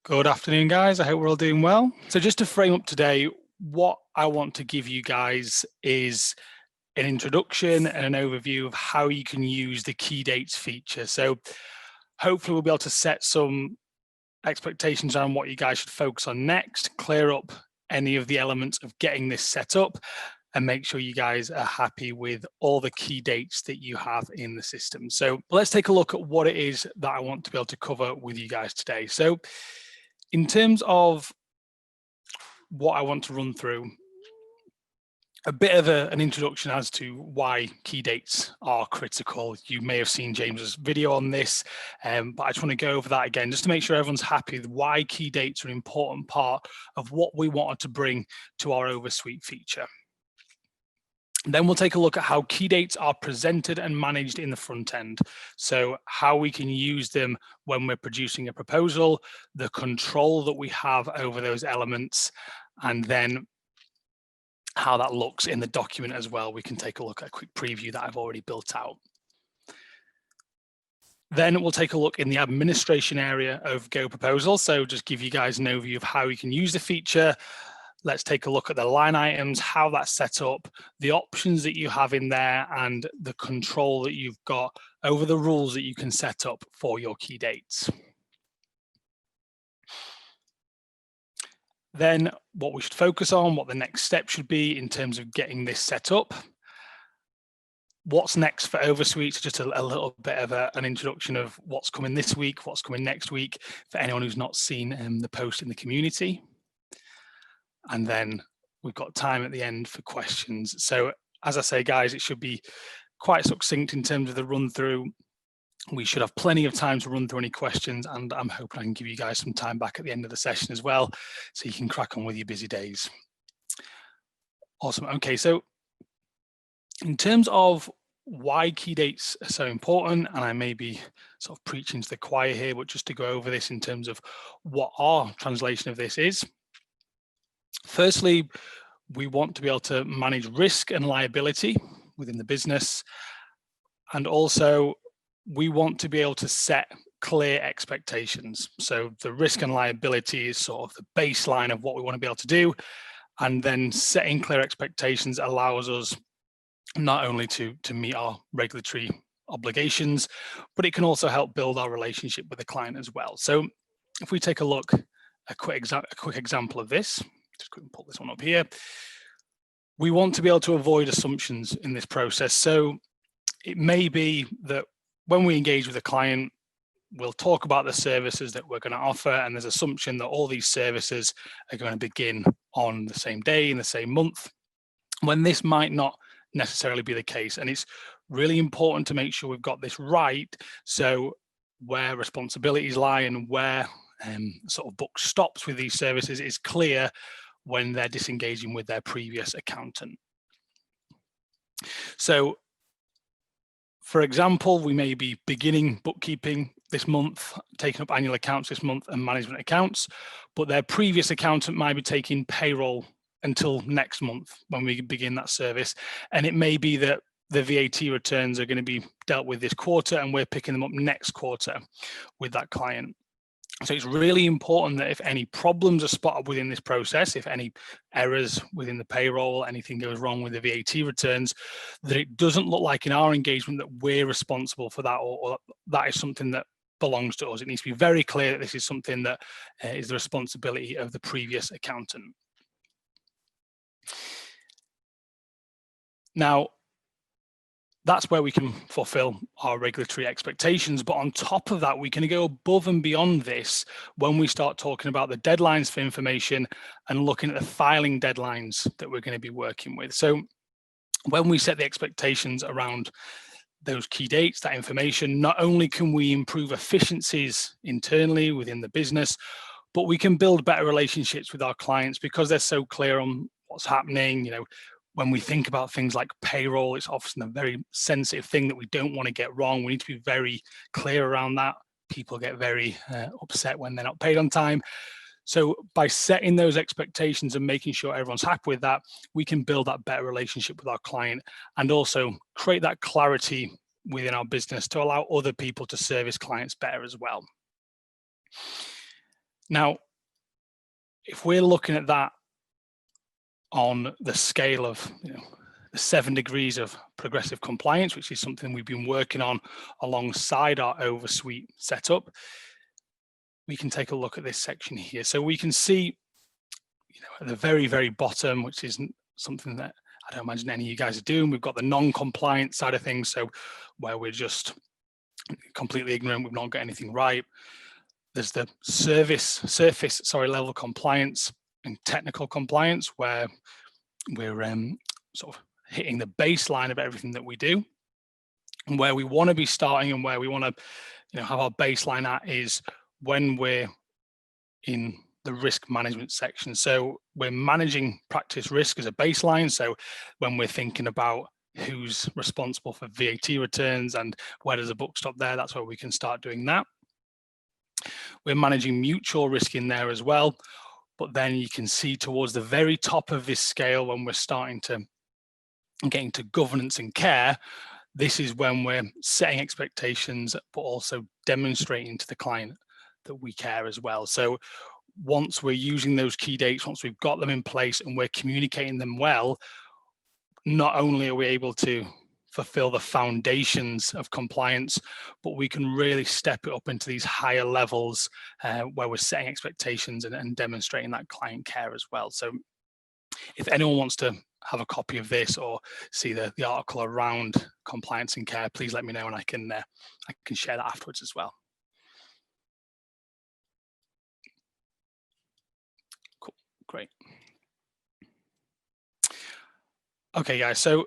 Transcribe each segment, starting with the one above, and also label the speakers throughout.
Speaker 1: Good afternoon, guys. I hope we're all doing well. So just to frame up today, what I want to give you guys is an introduction and an overview of how you can use the key dates feature. So hopefully we'll be able to set some expectations on what you guys should focus on next, clear up any of the elements of getting this set up, and make sure you guys are happy with all the key dates that you have in the system. So let's take a look at what it is that I want to be able to cover with you guys today. So in terms of what I want to run through, a bit of an introduction as to why key dates are critical. You may have seen James's video on this, but I just want to go over that again, just to make sure everyone's happy with why key dates are an important part of what we wanted to bring to our Oversuite feature. Then we'll take a look at how key dates are presented and managed in the front end. So how we can use them when we're producing a proposal, the control that we have over those elements, and then how that looks in the document as well. We can take a look at a quick preview that I've already built out. Then we'll take a look in the administration area of Go Proposal. So just give you guys an overview of how you can use the feature. Let's take a look at the line items, how that's set up, the options that you have in there, and the control that you've got over the rules that you can set up for your key dates. Then what we should focus on, what the next step should be in terms of getting this set up. What's next for Oversuite, just a little bit of an introduction of what's coming this week, what's coming next week, for anyone who's not seen the post in the community. And then we've got time at the end for questions. So as I say, guys, it should be quite succinct in terms of the run through. We should have plenty of time to run through any questions, and I'm hoping I can give you guys some time back at the end of the session as well, so you can crack on with your busy days. Awesome. Okay, so in terms of why key dates are so important, and I may be sort of preaching to the choir here, but just to go over this in terms of what our translation of this is. Firstly, we want to be able to manage risk and liability within the business, and also we want to be able to set clear expectations. So the risk and liability is sort of the baseline of what we want to be able to do, and then setting clear expectations allows us not only to meet our regulatory obligations, but it can also help build our relationship with the client as well. So if we take a look, a quick example of this, just quickly pull this one up here. We want to be able to avoid assumptions in this process. So it may be that when we engage with a client, we'll talk about the services that we're going to offer, and there's assumption that all these services are going to begin on the same day in the same month, when this might not necessarily be the case. And it's really important to make sure we've got this right, so where responsibilities lie and where sort of book stops with these services is clear when they're disengaging with their previous accountant. So for example, we may be beginning bookkeeping this month, taking up annual accounts this month and management accounts, but their previous accountant might be taking payroll until next month when we begin that service. And it may be that the VAT returns are going to be dealt with this quarter and we're picking them up next quarter with that client. So it's really important that if any problems are spotted within this process, if any errors within the payroll, anything goes wrong with the VAT returns, that it doesn't look like in our engagement that we're responsible for that, or that is something that belongs to us. It needs to be very clear that this is something that is the responsibility of the previous accountant. Now, that's where we can fulfill our regulatory expectations. But on top of that, we can go above and beyond this when we start talking about the deadlines for information and looking at the filing deadlines that we're going to be working with. So when we set the expectations around those key dates, that information, not only can we improve efficiencies internally within the business, but we can build better relationships with our clients because they're so clear on what's happening. You know, when we think about things like payroll, it's often a very sensitive thing that we don't want to get wrong. We need to be very clear around that. People get very upset when they're not paid on time. So by setting those expectations and making sure everyone's happy with that, we can build that better relationship with our client and also create that clarity within our business to allow other people to service clients better as well. Now, if we're looking at that on the scale of the 7 degrees of progressive compliance, which is something we've been working on alongside our oversuite setup, we can take a look at this section here. So we can see at the very, very bottom, which isn't something that I don't imagine any of you guys are doing, we've got the non-compliant side of things, so where we're just completely ignorant, we've not got anything right. There's the surface level compliance and technical compliance, where we're sort of hitting the baseline of everything that we do. And where we want to be starting and where we want to have our baseline at is when we're in the risk management section. So we're managing practice risk as a baseline. So when we're thinking about who's responsible for VAT returns and where does the book stop there, that's where we can start doing that. We're managing mutual risk in there as well. But then you can see towards the very top of this scale, when we're starting to get into governance and care, this is when we're setting expectations, but also demonstrating to the client that we care as well. So once we're using those key dates, once we've got them in place and we're communicating them well, not only are we able to fulfill the foundations of compliance, but we can really step it up into these higher levels where we're setting expectations and demonstrating that client care as well. So if anyone wants to have a copy of this or see the article around compliance and care, please let me know and I can share that afterwards as well. Cool, great. Okay, guys, so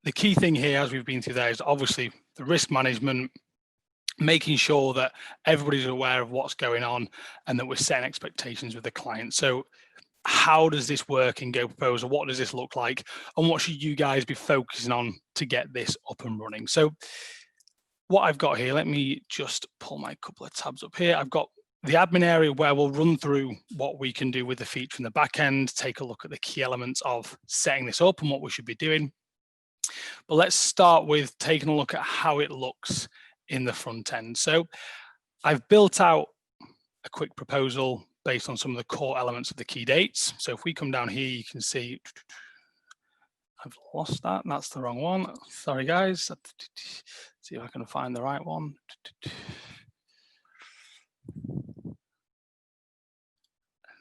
Speaker 1: the key thing here, as we've been through there, is obviously the risk management, making sure that everybody's aware of what's going on and that we're setting expectations with the client. So how does this work in Go Proposal? What does this look like? And what should you guys be focusing on to get this up and running? So what I've got here, let me just pull my couple of tabs up here. I've got the admin area where we'll run through what we can do with the feature in the back end, take a look at the key elements of setting this up and what we should be doing. But let's start with taking a look at how it looks in the front end. So I've built out a quick proposal based on some of the core elements of the key dates. So if we come down here, you can see, I've lost that, that's the wrong one. Sorry guys, see if I can find the right one.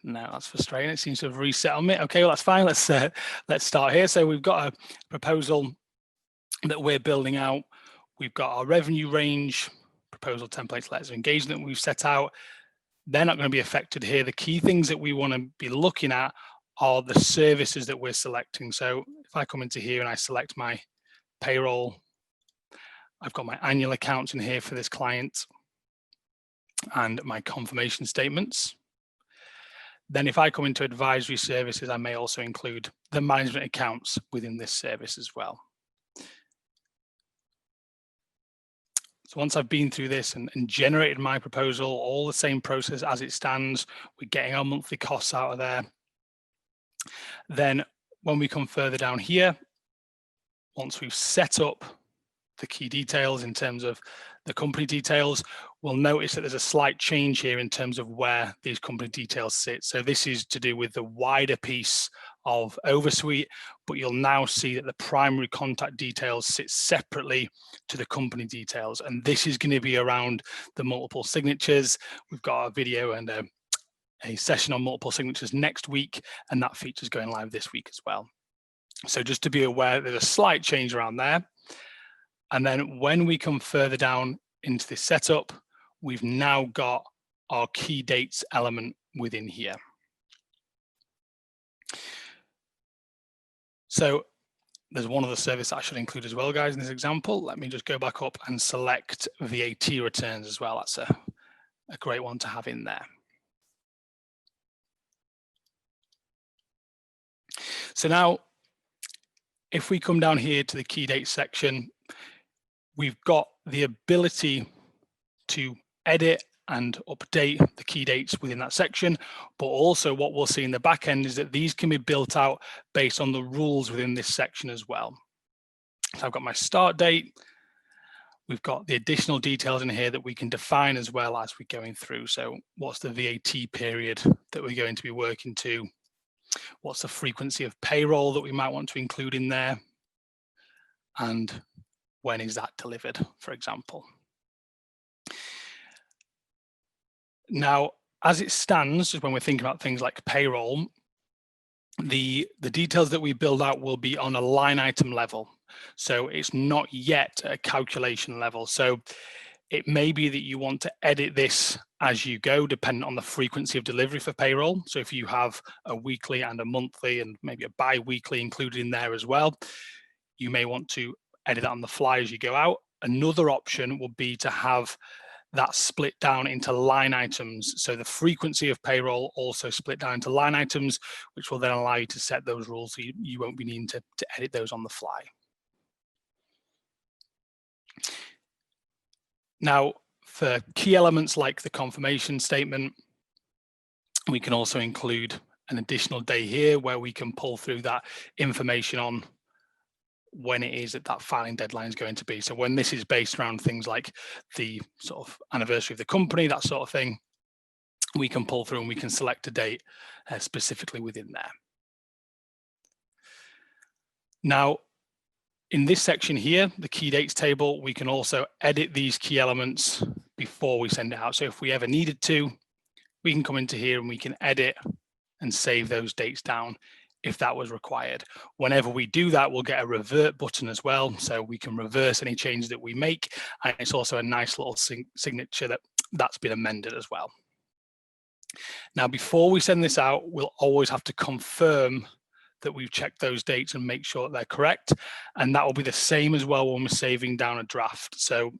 Speaker 1: No, that's frustrating. It seems to have reset on me. Okay, well, that's fine. Let's start here. So we've got a proposal that we're building out. We've got our revenue range, proposal templates, letters of engagement that we've set out. They're not going to be affected here. The key things that we want to be looking at are the services that we're selecting. So if I come into here and I select my payroll, I've got my annual accounts in here for this client and my confirmation statements. Then if I come into advisory services, I may also include the management accounts within this service as well. So once I've been through this and generated my proposal, all the same process as it stands, we're getting our monthly costs out of there. Then when we come further down here, once we've set up the key details in terms of the company details, we'll notice that there's a slight change here in terms of where these company details sit. So this is to do with the wider piece of oversuite, but you'll now see that the primary contact details sit separately to the company details. And this is going to be around the multiple signatures. We've got a video and a session on multiple signatures next week, and that feature is going live this week as well. So just to be aware, there's a slight change around there. And then when we come further down into this setup, we've now got our key dates element within here. So there's one other service that I should include as well, guys, in this example. Let me just go back up and select VAT returns as well. That's a great one to have in there. So now, if we come down here to the key dates section, we've got the ability to edit and update the key dates within that section, but also what we'll see in the back end is that these can be built out based on the rules within this section as well. So I've got my start date, We've got the additional details in here that we can define as well as we're going through. So what's the VAT period that we're going to be working to? What's the frequency of payroll that we might want to include in there? And when is that delivered, for example? Now, as it stands, when we're thinking about things like payroll, the details that we build out will be on a line item level. So it's not yet a calculation level. So it may be that you want to edit this as you go, depending on the frequency of delivery for payroll. So if you have a weekly and a monthly and maybe a bi-weekly included in there as well, you may want to edit that on the fly as you go out. Another option would be to have that split down into line items. So the frequency of payroll also split down into line items, which will then allow you to set those rules so you won't be needing to edit those on the fly. Now, for key elements like the confirmation statement, we can also include an additional day here where we can pull through that information on when it is that filing deadline is going to be. So when this is based around things like the sort of anniversary of the company, that sort of thing, we can pull through and we can select a date specifically within there. Now, in this section here, the key dates table, we can also edit these key elements before we send it out. So if we ever needed to, we can come into here and we can edit and save those dates down if that was required. Whenever we do that, we'll get a revert button as well. So we can reverse any changes that we make. And it's also a nice little signature that's been amended as well. Now, before we send this out, we'll always have to confirm that we've checked those dates and make sure that they're correct. And that will be the same as well when we're saving down a draft. So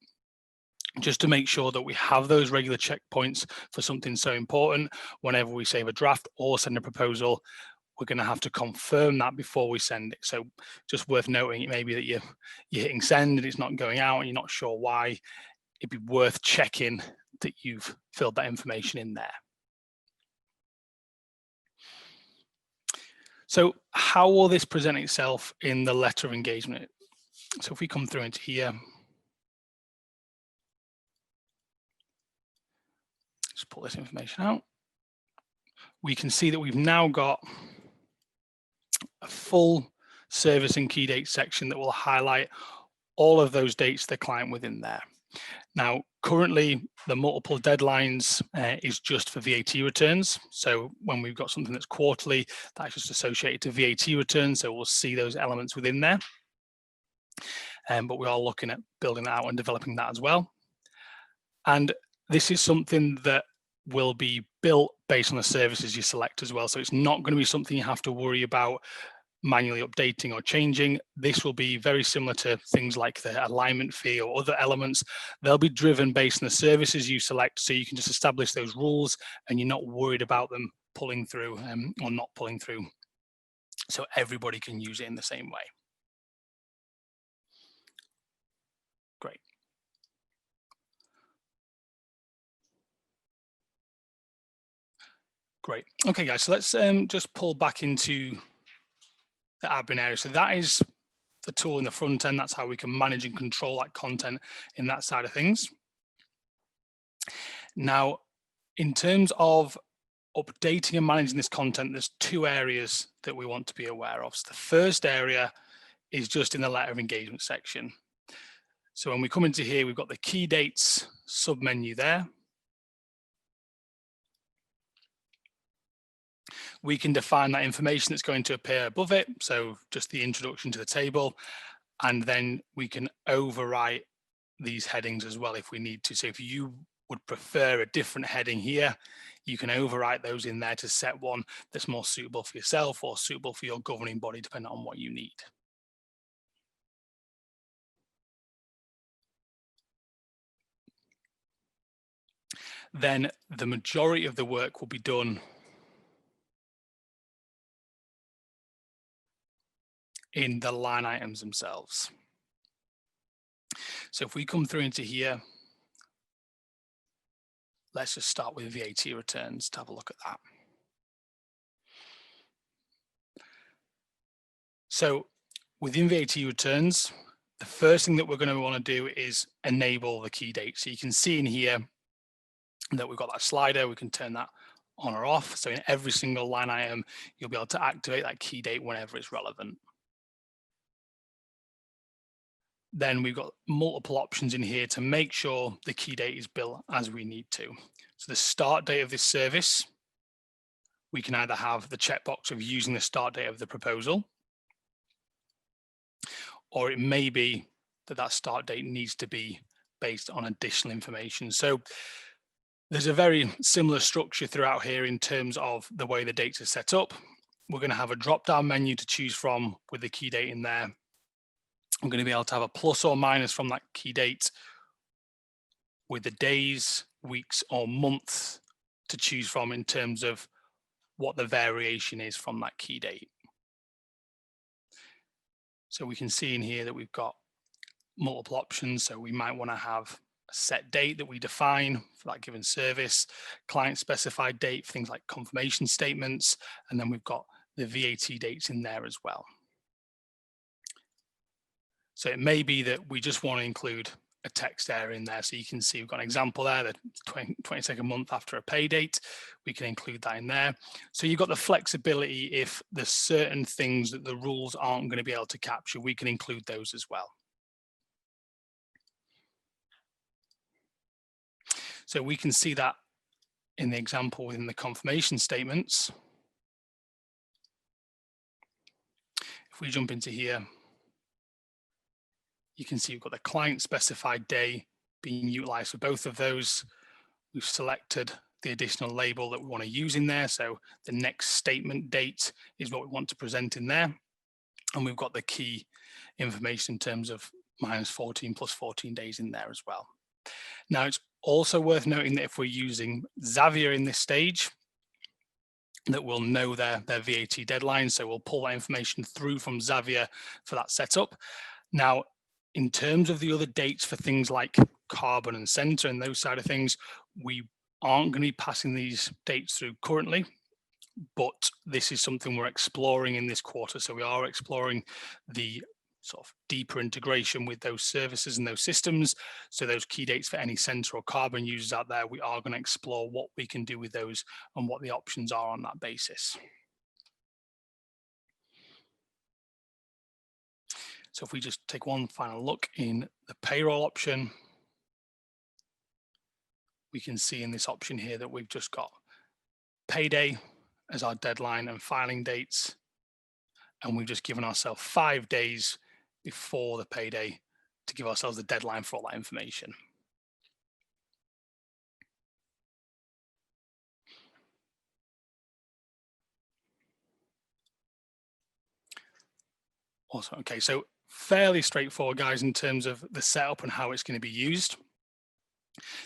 Speaker 1: just to make sure that we have those regular checkpoints for something so important, whenever we save a draft or send a proposal, we're going to have to confirm that before we send it. So just worth noting, it may be that you're hitting send and it's not going out and you're not sure why. It'd be worth checking that you've filled that information in there. So how will this present itself in the letter of engagement? So if we come through into here, just pull this information out, we can see that we've now got a full service and key dates section that will highlight all of those dates to the client within there. Now, currently, the multiple deadlines is just for VAT returns. So when we've got something that's quarterly, that's just associated to VAT returns. So we'll see those elements within there. But we are looking at building that out and developing that as well. And this is something that will be built based on the services you select as well. So it's not going to be something you have to worry about manually updating or changing. This will be very similar to things like the alignment fee or other elements. They'll be driven based on the services you select, so you can just establish those rules and you're not worried about them pulling through or not pulling through. So everybody can use it in the same way. Great. Great. Okay, guys, so let's just pull back into the admin area. So that is the tool in the front end. That's how we can manage and control that content in that side of things. Now, in terms of updating and managing this content, there's two areas that we want to be aware of. So the first area is just in the letter of engagement section. So when we come into here, we've got the key dates submenu there. We can define that information that's going to appear above it. So just the introduction to the table, and then we can overwrite these headings as well if we need to. So if you would prefer a different heading here, you can overwrite those in there to set one that's more suitable for yourself or suitable for your governing body, depending on what you need. Then the majority of the work will be done in the line items themselves. So if we come through into here, let's just start with VAT returns to have a look at that. So within VAT returns, the first thing that we're going to want to do is enable the key date. So you can see in here that we've got that slider. We can turn that on or off. So in every single line item, you'll be able to activate that key date whenever it's relevant. Then we've got multiple options in here to make sure the key date is built as we need to. So the start date of this service, we can either have the checkbox of using the start date of the proposal, or it may be that that start date needs to be based on additional information. So there's a very similar structure throughout here in terms of the way the dates are set up. We're going to have a drop-down menu to choose from with the key date in there. I'm going to be able to have a plus or minus from that key date with the days, weeks, or months to choose from in terms of what the variation is from that key date. So we can see in here that we've got multiple options. So we might want to have a set date that we define for that given service, client specified date for things like confirmation statements, and then we've got the VAT dates in there as well. So it may be that we just want to include a text area in there. So you can see we've got an example there, the 22nd month after a pay date. We can include that in there. So you've got the flexibility if there's certain things that the rules aren't going to be able to capture, we can include those as well. So we can see that in the example within the confirmation statements. If we jump into here, you can see we've got the client specified day being utilized for both of those. We've selected the additional label that we want to use in there. So the next statement date is what we want to present in there. And we've got the key information in terms of -14 plus 14 days in there as well. Now, it's also worth noting that if we're using Xavier in this stage, that we'll know their VAT deadline. So we'll pull that information through from Xavier for that setup. Now, in terms of the other dates for things like carbon and center and those side of things, we aren't going to be passing these dates through currently, but this is something we're exploring in this quarter. So we are exploring the sort of deeper integration with those services and those systems. So those key dates for any center or carbon users out there, we are going to explore what we can do with those and what the options are on that basis. So if we just take one final look in the payroll option, we can see in this option here that we've just got payday as our deadline and filing dates. And we've just given ourselves 5 days before the payday to give ourselves the deadline for all that information. Awesome. Okay, so fairly straightforward, guys, in terms of the setup and how it's going to be used.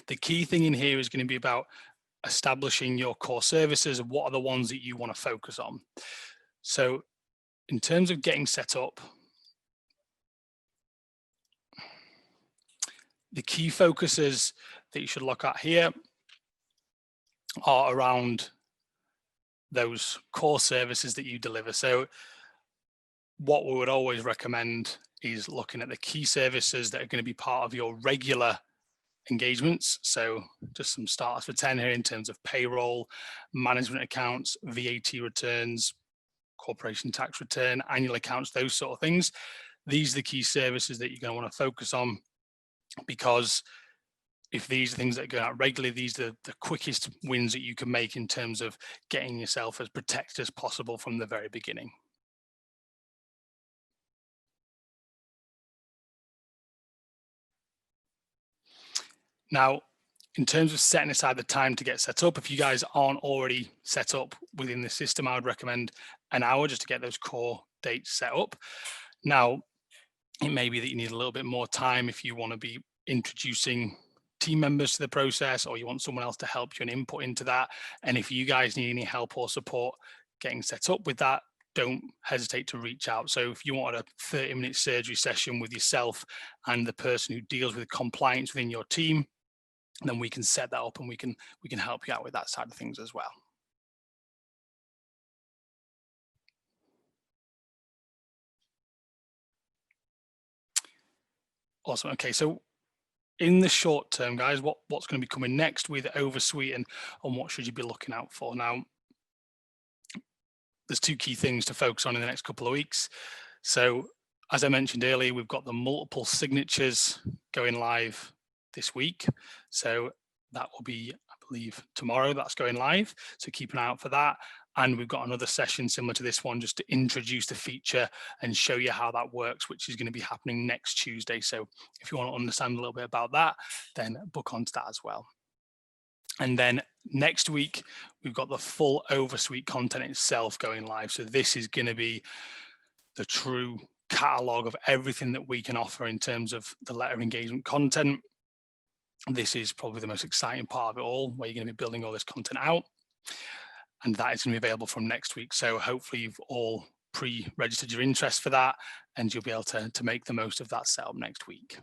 Speaker 1: The key thing in here is going to be about establishing your core services and what are the ones that you want to focus on. So in terms of getting set up, the key focuses that you should look at here are around those core services that you deliver. So what we would always recommend is looking at the key services that are going to be part of your regular engagements. So just some starters for 10 here in terms of payroll, management accounts, VAT returns, corporation tax return, annual accounts, those sort of things. These are the key services that you're going to want to focus on, because if these are things that go out regularly, these are the quickest wins that you can make in terms of getting yourself as protected as possible from the very beginning. Now, in terms of setting aside the time to get set up, if you guys aren't already set up within the system, I would recommend an hour just to get those core dates set up. Now, it may be that you need a little bit more time if you want to be introducing team members to the process, or you want someone else to help you and input into that. And if you guys need any help or support getting set up with that, don't hesitate to reach out. So if you want a 30-minute surgery session with yourself and the person who deals with compliance within your team, then we can set that up and we can help you out with that side of things as well. Awesome. Okay, so in the short term, guys, what's going to be coming next with Oversuite, and what should you be looking out for? Now, there's two key things to focus on in the next couple of weeks. So, as I mentioned earlier, we've got the multiple signatures going live this week. So that will be, I believe, tomorrow. That's going live. So keep an eye out for that. And we've got another session similar to this one, just to introduce the feature and show you how that works, which is going to be happening next Tuesday. So if you want to understand a little bit about that, then book onto that as well. And then next week, we've got the full Oversuite content itself going live. So this is going to be the true catalog of everything that we can offer in terms of the letter engagement content. This is probably the most exciting part of it all, where you're going to be building all this content out. And that is going to be available from next week. So hopefully you've all pre-registered your interest for that, and you'll be able to make the most of that setup next week.